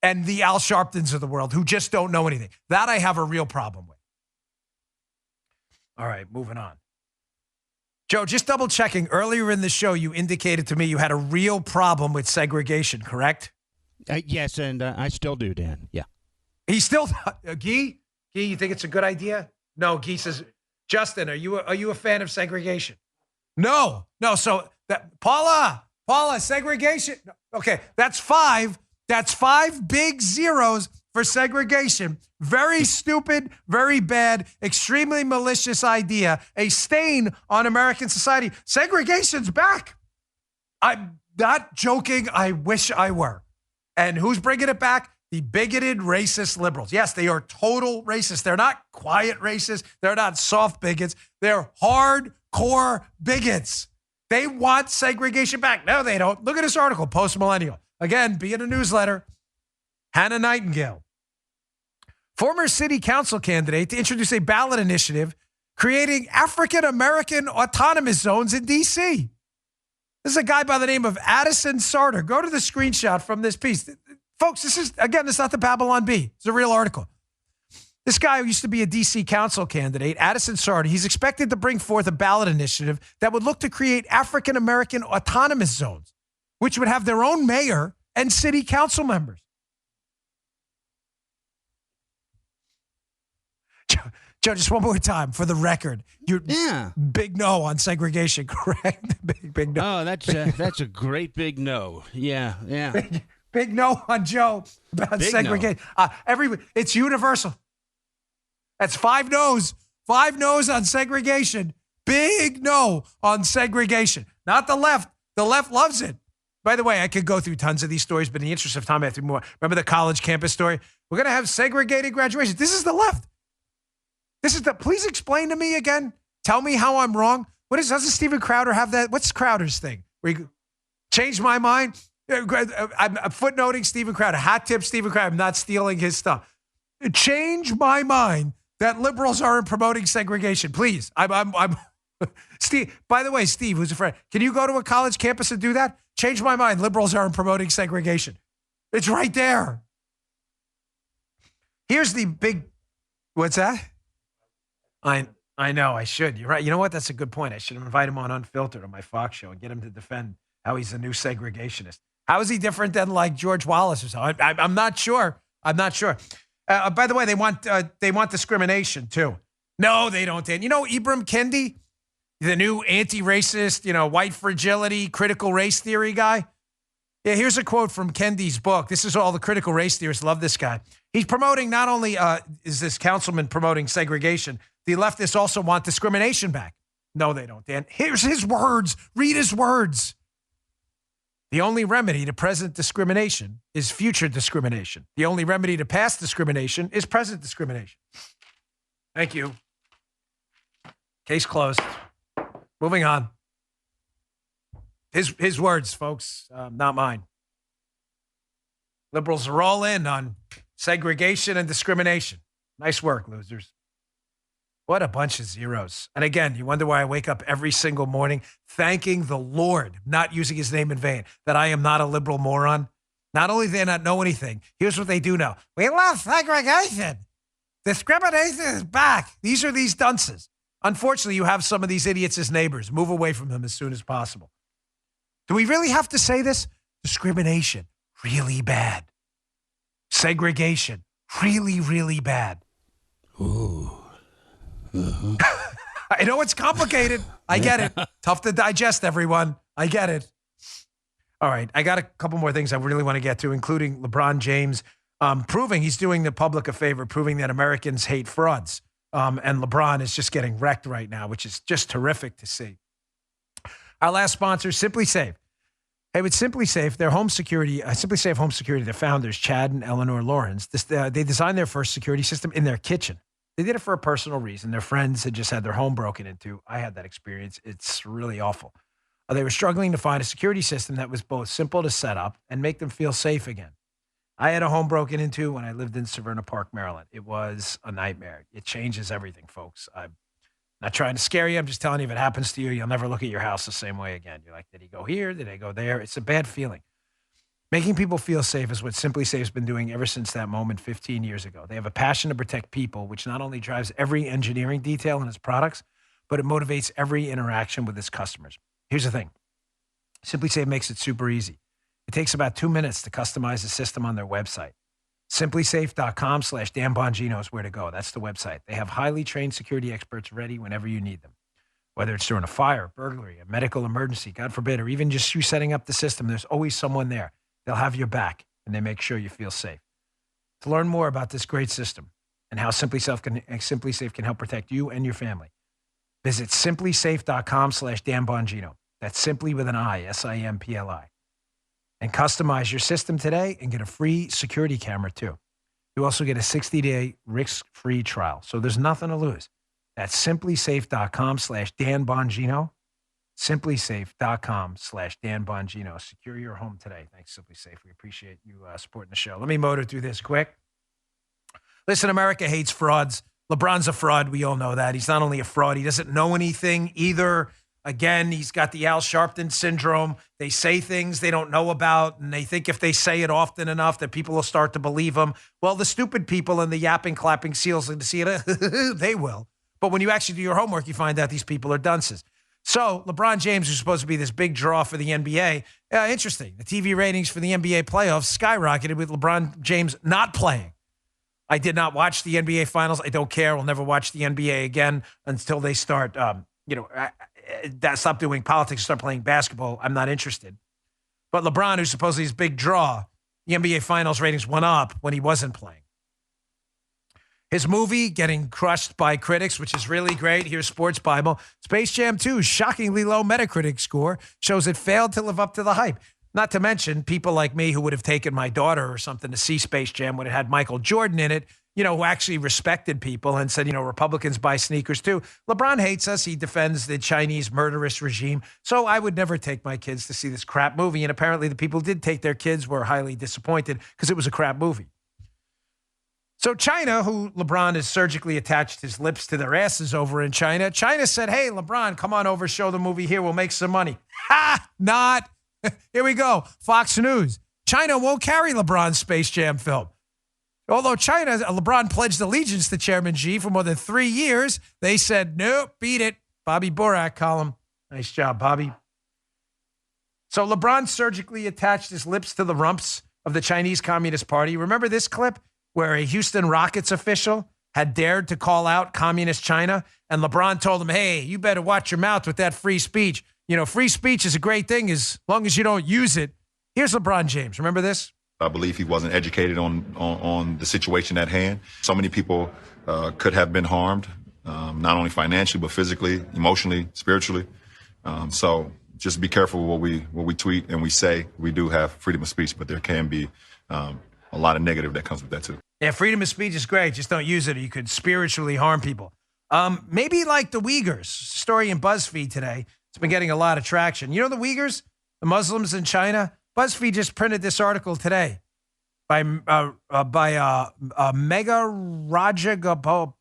And the Al Sharptons of the world who just don't know anything. That I have a real problem with. All right, moving on. Joe, just double checking. Earlier in the show, you indicated to me you had a real problem with segregation, correct? Yes, and I still do, Dan. Yeah. He still, Guy, you think it's a good idea? No, Guy says, Justin, are you a fan of segregation? No. So that Paula, segregation. Okay, that's 5. That's 5 big zeros for segregation. Very stupid, very bad, extremely malicious idea, a stain on American society. Segregation's back. I'm not joking. I wish I were. And who's bringing it back? The bigoted, racist liberals. Yes, they are total racists. They're not quiet racists. They're not soft bigots. They're hardcore bigots. They want segregation back. No, they don't. Look at this article, Post-Millennial. Again, be in a newsletter. Hannah Nightingale, former city council candidate to introduce a ballot initiative creating African-American autonomous zones in D.C. This is a guy by the name of Addison Sarter. Go to the screenshot from this piece. Folks, this is not the Babylon Bee. It's a real article. This guy who used to be a D.C. council candidate, Addison Sarter, he's expected to bring forth a ballot initiative that would look to create African-American autonomous zones, which would have their own mayor and city council members. Joe, just one more time for the record. You're big no on segregation, correct? Big no. Oh, that's a great big no. Yeah. Big no on Joe about big segregation. No. It's universal. That's 5 no's. 5 no's on segregation. Big no on segregation. Not the left. The left loves it. By the way, I could go through tons of these stories, but in the interest of time, I have to move on. Remember the college campus story? We're going to have segregated graduation. This is the left. Please explain to me again. Tell me how I'm wrong. Doesn't Steven Crowder have that? What's Crowder's thing? Where you change my mind? I'm footnoting Steven Crowder. Hat tip Steven Crowder. I'm not stealing his stuff. Change my mind that liberals aren't promoting segregation. Please. I'm Steve. By the way, Steve, who's a friend, can you go to a college campus and do that? Change my mind. Liberals aren't promoting segregation. It's right there. Here's the big. What's that? I know. I should. You're right. You know what? That's a good point. I should invite him on Unfiltered on my Fox show and get him to defend how he's a new segregationist. How is he different than like George Wallace or something? I'm not sure. I'm not sure. By the way, they want discrimination too. No, they don't. Dan. You know Ibram Kendi, the new anti-racist, white fragility, critical race theory guy? Yeah, here's a quote from Kendi's book. This is all the critical race theorists love this guy. He's promoting, not only is this councilman promoting segregation, the leftists also want discrimination back. No, they don't, Dan. Here's his words. Read his words. The only remedy to present discrimination is future discrimination. The only remedy to past discrimination is present discrimination. Thank you. Case closed. Moving on. His words, folks, not mine. Liberals are all in on segregation and discrimination. Nice work, losers. What a bunch of zeros. And again, you wonder why I wake up every single morning thanking the Lord, not using his name in vain, that I am not a liberal moron. Not only do they not know anything, here's what they do know. We love segregation. Discrimination is back. These are these dunces. Unfortunately, you have some of these idiots as neighbors. Move away from them as soon as possible. Do we really have to say this? Discrimination, really bad. Segregation, really, really bad. Ooh. I know it's complicated. I get it. Tough to digest, everyone. I get it. All right. I got a couple more things I really want to get to, including LeBron James proving he's doing the public a favor, proving that Americans hate frauds. And LeBron is just getting wrecked right now, which is just terrific to see. Our last sponsor, Simply Safe. Hey, with Simply Safe, their home security, Simply Safe Home Security, their founders, Chad and Eleanor Lawrence, they designed their first security system in their kitchen. They did it for a personal reason. Their friends had just had their home broken into. I had that experience. It's really awful. They were struggling to find a security system that was both simple to set up and make them feel safe again. I had a home broken into when I lived in Severna Park, Maryland. It was a nightmare. It changes everything, folks. I'm not trying to scare you. I'm just telling you, if it happens to you, you'll never look at your house the same way again. You're like, did he go here? Did I go there? It's a bad feeling. Making people feel safe is what Simply Safe's been doing ever since that moment 15 years ago. They have a passion to protect people, which not only drives every engineering detail in its products, but it motivates every interaction with its customers. Here's the thing. Simply Safe makes it super easy. It takes about 2 minutes to customize the system on their website. Simplysafe.com/Dan Bongino is where to go. That's the website. They have highly trained security experts ready whenever you need them. Whether it's during a fire, burglary, a medical emergency, God forbid, or even just you setting up the system, there's always someone there. They'll have your back, and they make sure you feel safe. To learn more about this great system and how Simply Safe can help protect you and your family, visit simplysafe.com/Dan Bongino. That's simply with an I, S-I-M-P-L-I. And customize your system today and get a free security camera too. You also get a 60-day risk-free trial. So there's nothing to lose. That's simplysafe.com/Dan Bongino. Simplysafe.com/Dan Bongino. Secure your home today. Thanks, Simply Safe. We appreciate you supporting the show. Let me motor through this quick. Listen, America hates frauds. LeBron's a fraud. We all know that. He's not only a fraud, he doesn't know anything either. Again, he's got the Al Sharpton syndrome. They say things they don't know about, and they think if they say it often enough that people will start to believe them. Well, the stupid people and the yapping, clapping seals to see it, they will. But when you actually do your homework, you find out these people are dunces. So LeBron James, who's supposed to be this big draw for the NBA, interesting. The TV ratings for the NBA playoffs skyrocketed with LeBron James not playing. I did not watch the NBA finals. I don't care. I'll never watch the NBA again until they start, stop doing politics and start playing basketball. I'm not interested. But LeBron, who's supposedly his big draw, the NBA finals ratings went up when he wasn't playing. His movie getting crushed by critics, which is really great. Here's Sports Bible. Space Jam 2's shockingly low Metacritic score shows it failed to live up to the hype. Not to mention people like me who would have taken my daughter or something to see Space Jam when it had Michael Jordan in it, who actually respected people and said, Republicans buy sneakers too. LeBron hates us. He defends the Chinese murderous regime. So I would never take my kids to see this crap movie. And apparently the people who did take their kids were highly disappointed because it was a crap movie. So China, who LeBron has surgically attached his lips to their asses over in China, China said, hey, LeBron, come on over, show the movie here. We'll make some money. Ha! Not. Here we go. Fox News. China won't carry LeBron's Space Jam film. Although LeBron pledged allegiance to Chairman Xi for more than 3 years, they said, nope, beat it. Bobby Borak column. Nice job, Bobby. So LeBron surgically attached his lips to the rumps of the Chinese Communist Party. Remember this clip where a Houston Rockets official had dared to call out communist China? And LeBron told him, hey, you better watch your mouth with that free speech. Free speech is a great thing as long as you don't use it. Here's LeBron James. Remember this? I believe he wasn't educated on the situation at hand. So many people could have been harmed, not only financially, but physically, emotionally, spiritually. So just be careful what we tweet and we say. We do have freedom of speech, but there can be a lot of negative that comes with that too. Yeah, freedom of speech is great. Just don't use it or you could spiritually harm people. Maybe like the Uyghurs. Story in BuzzFeed today. It's been getting a lot of traction. You know the Uyghurs, the Muslims in China? BuzzFeed just printed this article today by Mega Rajagopal.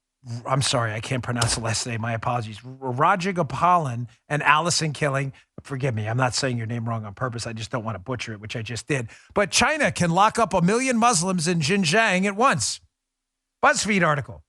I'm sorry, I can't pronounce the last name. My apologies. Rajagopalan and Allison Killing. Forgive me, I'm not saying your name wrong on purpose. I just don't want to butcher it, which I just did. But China can lock up 1 million Muslims in Xinjiang at once. BuzzFeed article.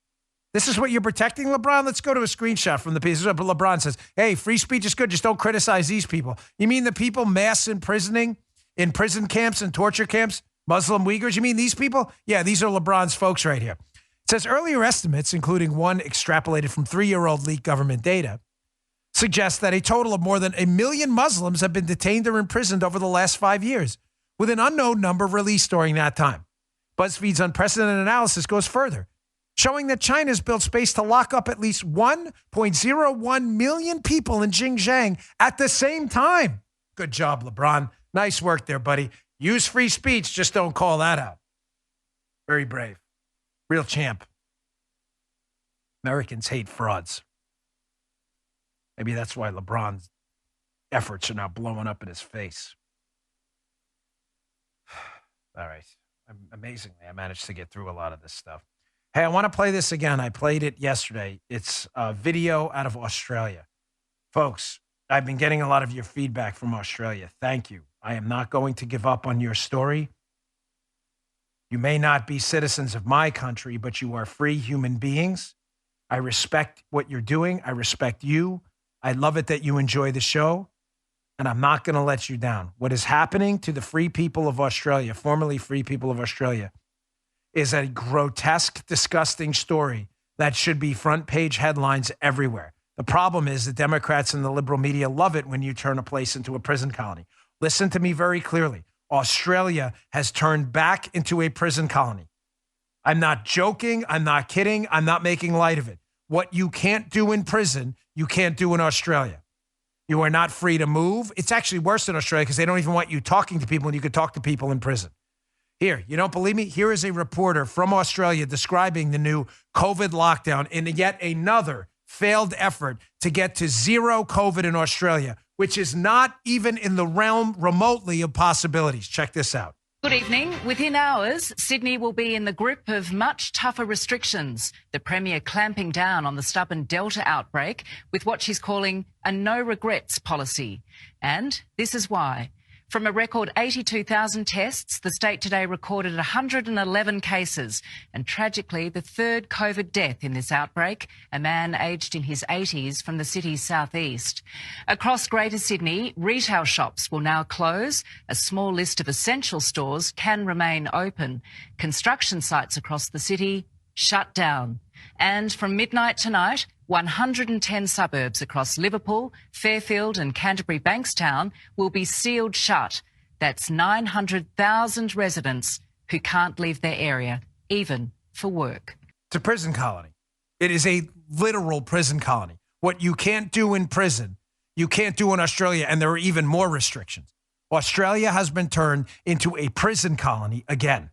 This is what you're protecting, LeBron? Let's go to a screenshot from the piece. LeBron says, hey, free speech is good. Just don't criticize these people. You mean the people mass imprisoning in prison camps and torture camps? Muslim Uyghurs? You mean these people? Yeah, these are LeBron's folks right here. It says earlier estimates, including one extrapolated from 3-year-old leaked government data, suggest that a total of more than 1 million Muslims have been detained or imprisoned over the last 5 years, with an unknown number released during that time. BuzzFeed's unprecedented analysis goes further, showing that China's built space to lock up at least 1.01 million people in Xinjiang at the same time. Good job, LeBron. Nice work there, buddy. Use free speech, just don't call that out. Very brave. Real champ. Americans hate frauds. Maybe that's why LeBron's efforts are now blowing up in his face. All right. Amazingly, I managed to get through a lot of this stuff. Hey, I want to play this again. I played it yesterday. It's a video out of Australia. Folks, I've been getting a lot of your feedback from Australia. Thank you. I am not going to give up on your story. You may not be citizens of my country, but you are free human beings. I respect what you're doing. I respect you. I love it that you enjoy the show, and I'm not going to let you down. What is happening to the free people of Australia, formerly free people of Australia, is a grotesque, disgusting story that should be front page headlines everywhere. The problem is the Democrats and the liberal media love it when you turn a place into a prison colony. Listen to me very clearly. Australia has turned back into a prison colony. I'm not joking. I'm not kidding. I'm not making light of it. What you can't do in prison, you can't do in Australia. You are not free to move. It's actually worse in Australia because they don't even want you talking to people, and you could talk to people in prison. Here, you don't believe me? Here is a reporter from Australia describing the new COVID lockdown in yet another failed effort to get to zero COVID in Australia, which is not even in the realm remotely of possibilities. Check this out. Good evening. Within hours, Sydney will be in the grip of much tougher restrictions. The Premier clamping down on the stubborn Delta outbreak with what she's calling a no regrets policy. And this is why. From a record 82,000 tests, the state today recorded 111 cases and tragically the third COVID death in this outbreak, a man aged in his 80s from the city's southeast. Across Greater Sydney, retail shops will now close. A small list of essential stores can remain open. Construction sites across the city shut down. And from midnight tonight, 110 suburbs across Liverpool, Fairfield and Canterbury Bankstown will be sealed shut. That's 900,000 residents who can't leave their area, even for work. It's a prison colony. It is a literal prison colony. What you can't do in prison, you can't do in Australia, and there are even more restrictions. Australia has been turned into a prison colony again.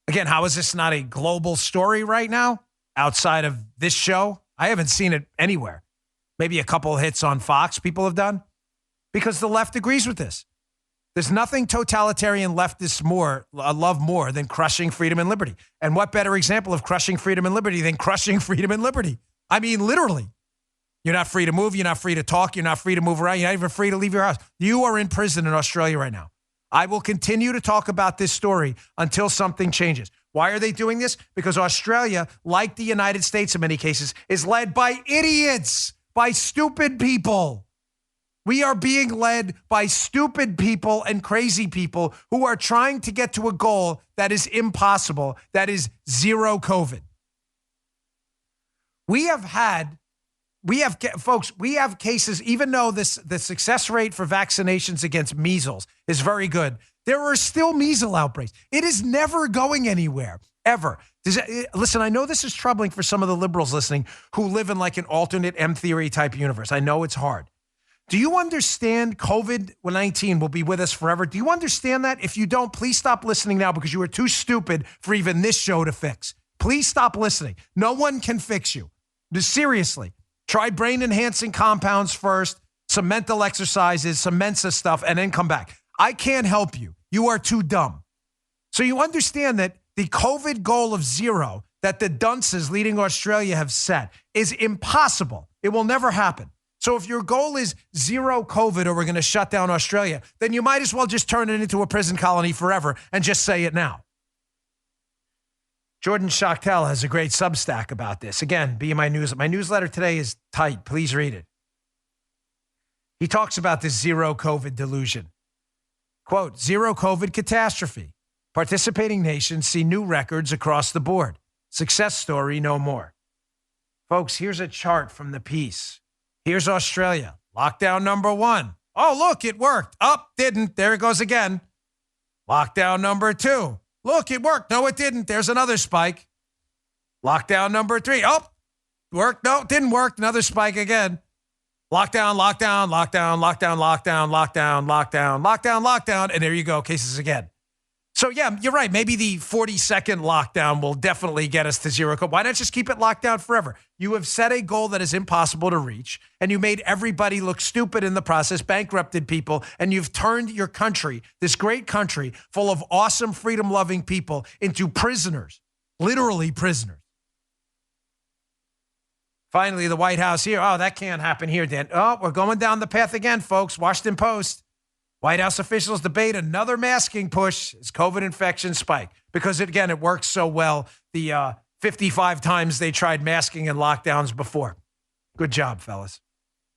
Again, how is this not a global story right now outside of this show? I haven't seen it anywhere. Maybe a couple hits on Fox people have done because the left agrees with this. There's nothing totalitarian leftists love more than crushing freedom and liberty. And what better example of crushing freedom and liberty than crushing freedom and liberty? I mean, literally. You're not free to move. You're not free to talk. You're not free to move around. You're not even free to leave your house. You are in prison in Australia right now. I will continue to talk about this story until something changes. Why are they doing this? Because Australia, like the United States in many cases, is led by idiots, by stupid people. We are being led by stupid people and crazy people who are trying to get to a goal that is impossible, that is zero COVID. We have cases, even though the success rate for vaccinations against measles is very good, there are still measles outbreaks. It is never going anywhere, ever. Listen, I know this is troubling for some of the liberals listening who live in like an alternate M theory type universe. I know it's hard. Do you understand COVID-19 will be with us forever? Do you understand that? If you don't, please stop listening now because you are too stupid for even this show to fix. Please stop listening. No one can fix you. Seriously. Try brain-enhancing compounds first, some mental exercises, some Mensa stuff, and then come back. I can't help you. You are too dumb. So you understand that the COVID goal of zero that the dunces leading Australia have set is impossible. It will never happen. So if your goal is zero COVID or we're going to shut down Australia, then you might as well just turn it into a prison colony forever and just say it now. Jordan Schachtel has a great Substack about this. Again, be in my news. My newsletter today is tight. Please read it. He talks about this zero COVID delusion. Quote, zero COVID catastrophe. Participating nations see new records across the board. Success story no more. Folks, here's a chart from the piece. Here's Australia. Lockdown number 1. Oh, look, it worked. Oh, didn't. There it goes again. Lockdown number 2. Look, it worked. No, it didn't. There's another spike. Lockdown number 3. Oh, worked. No, it didn't work. Another spike again. Lockdown, lockdown, lockdown, lockdown, lockdown, lockdown, lockdown, lockdown, lockdown. And there you go. Cases again. So, yeah, you're right. Maybe the 40-second lockdown will definitely get us to zero COVID. Why not just keep it locked down forever? You have set a goal that is impossible to reach, and you made everybody look stupid in the process, bankrupted people, and you've turned your country, this great country full of awesome, freedom-loving people, into prisoners, literally prisoners. Finally, the White House here. Oh, that can't happen here, Dan. Oh, we're going down the path again, folks. Washington Post. White House officials debate another masking push as COVID infections spike. Because, again, it works so well. The 55 times they tried masking and lockdowns before. Good job, fellas.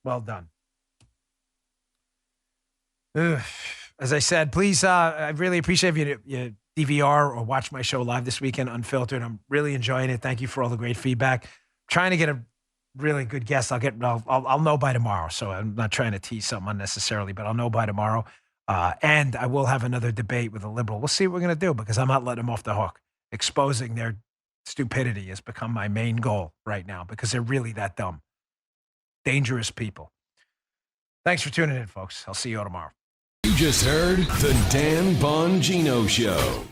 Well done. As I said, please, I really appreciate if you DVR or watch my show live this weekend, Unfiltered. I'm really enjoying it. Thank you for all the great feedback. I'm trying to get a really good guest. I'll know by tomorrow. So I'm not trying to tease something unnecessarily, but I'll know by tomorrow. And I will have another debate with a liberal. We'll see what we're going to do because I'm not letting them off the hook. Exposing their stupidity has become my main goal right now because they're really that dumb. Dangerous people. Thanks for tuning in, folks. I'll see you all tomorrow. You just heard The Dan Bongino Show.